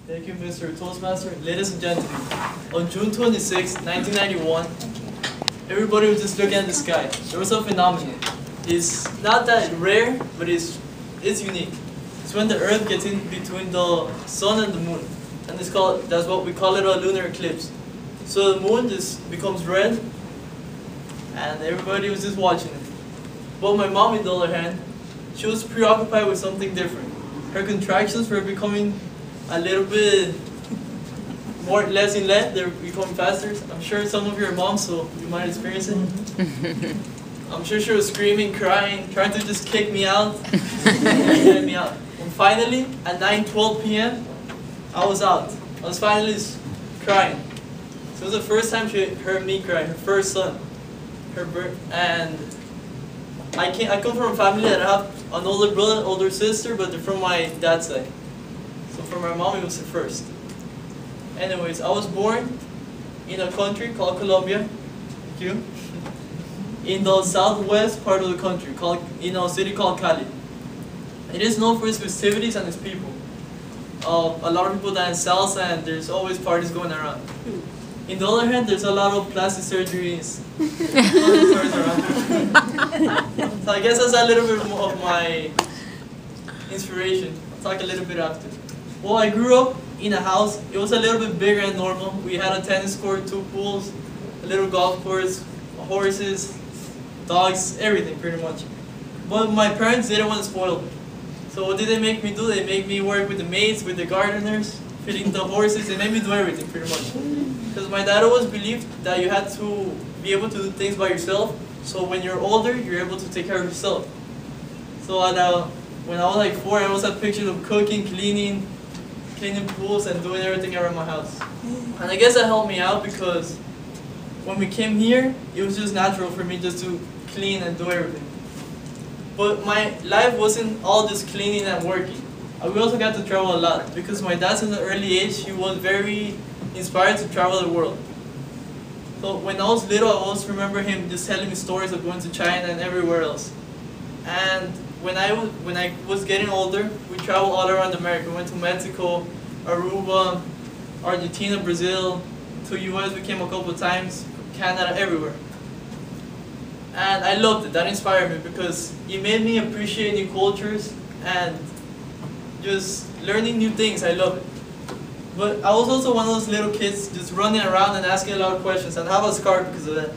Thank you, Mr. Toastmaster. Ladies and gentlemen, on June 26, 1991, everybody was just looking at the sky. There was a phenomenon. It's not that rare, but it's unique. It's when the Earth gets in between the sun and the moon. And that's what we call it, a lunar eclipse. So the moon just becomes red, and everybody was just watching it. But my mom, on the other hand, she was preoccupied with something different. Her contractions were becoming a little bit less in length. They're becoming faster. I'm sure some of you are moms, so you might experience it. I'm sure she was screaming, crying, trying to just kick me out, get me out. And finally, at 9:12 p.m., I was out. I was finally crying. So it was the first time she heard me cry. Her first son, and I come from a family that I have an older brother, older sister, but they're from my dad's side. So for my mom, it was the first. Anyways, I was born in a country called Colombia. Thank you. In the southwest part of the country, in a city called Cali. It is known for its festivities and its people. A lot of people dance salsa, and there's always parties going around. In the other hand, there's a lot of plastic surgeries. So I guess that's a little bit more of my inspiration. I'll talk a little bit after. Well, I grew up in a house. It was a little bit bigger than normal. We had a tennis court, 2 pools, a little golf course, horses, dogs, everything pretty much. But my parents didn't want to spoil me. So what did they make me do? They made me work with the maids, with the gardeners, feeding the horses. They made me do everything pretty much. Because my dad always believed that you had to be able to do things by yourself. So when you're older, you're able to take care of yourself. So when I was like 4, I always had pictures of cooking, cleaning pools, and doing everything around my house. And I guess that helped me out because when we came here, it was just natural for me just to clean and do everything. But my life wasn't all just cleaning and working. We also got to travel a lot because my dad, since an early age, he was very inspired to travel the world. So when I was little, I always remember him just telling me stories of going to China and everywhere else. And when I was getting older, we traveled all around America. We went to Mexico, Aruba, Argentina, Brazil, to US we came a couple of times, Canada, everywhere. And I loved it. That inspired me because it made me appreciate new cultures and just learning new things. I love it. But I was also one of those little kids just running around and asking a lot of questions, and I have a scar because of that.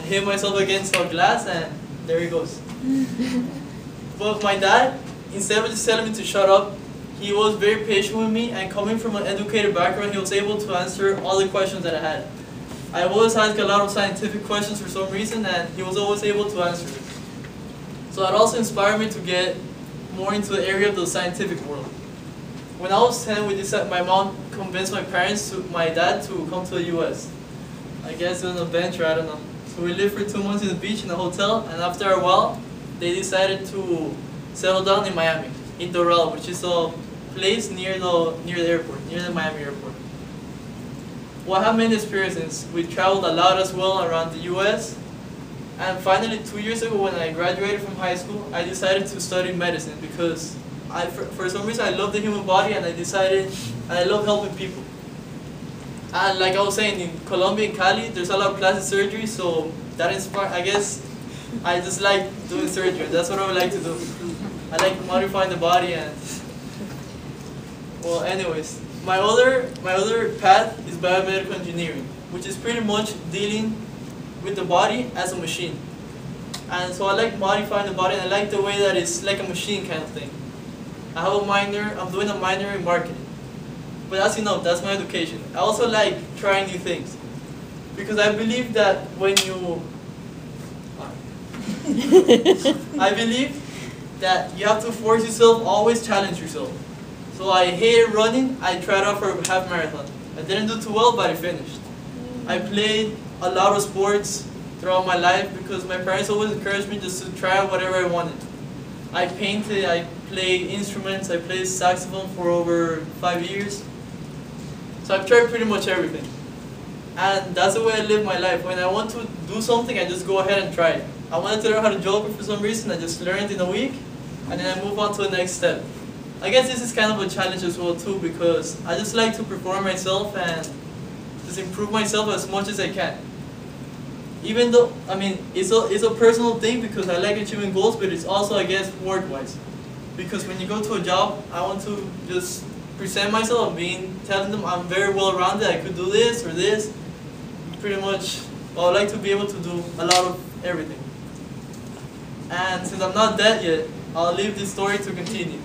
I hit myself against a glass and there he goes. But my dad, instead of just telling me to shut up, he was very patient with me, and coming from an educated background, he was able to answer all the questions that I had. I always asked a lot of scientific questions for some reason, and he was always able to answer it. So that also inspired me to get more into the area of the scientific world. When I was 10, my mom convinced my dad to come to the US. I guess it was an adventure, I don't know. So we lived for 2 months in the beach in a hotel, and after a while, they decided to settle down in Miami, in Doral, which is a place near the airport, near the Miami airport. Well, I have many experiences. We traveled a lot as well around the US. And finally, 2 years ago when I graduated from high school, I decided to study medicine because for some reason I love the human body, and I love helping people. And like I was saying, in Colombia and Cali, there's a lot of plastic surgery, so that inspired, I guess, I just like doing surgery. That's what I would like to do. I like modifying the body and, well, anyways. My other path is biomedical engineering, which is pretty much dealing with the body as a machine. And so I like modifying the body, and I like the way that it's like a machine kind of thing. I'm doing a minor in marketing. But that's enough, that's my education. I also like trying new things. Because I believe that I believe that you have to force yourself, always challenge yourself. So I hated running. I tried out for a half marathon. I didn't do too well, but I finished. I played a lot of sports throughout my life because my parents always encouraged me just to try out whatever I wanted. I painted, I played instruments, I played saxophone for over 5 years. So I've tried pretty much everything. And that's the way I live my life. When I want to do something, I just go ahead and try it. I wanted to learn how to juggle for some reason. I just learned in a week, and then I move on to the next step. I guess this is kind of a challenge as well too, because I just like to perform myself and just improve myself as much as I can. Even though, I mean, it's a personal thing because I like achieving goals, but it's also, I guess, work-wise. Because when you go to a job, I want to just present myself, telling them I'm very well-rounded, I could do this or this. Pretty much, I would like to be able to do a lot of everything. And since I'm not that yet, I'll leave this story to continue.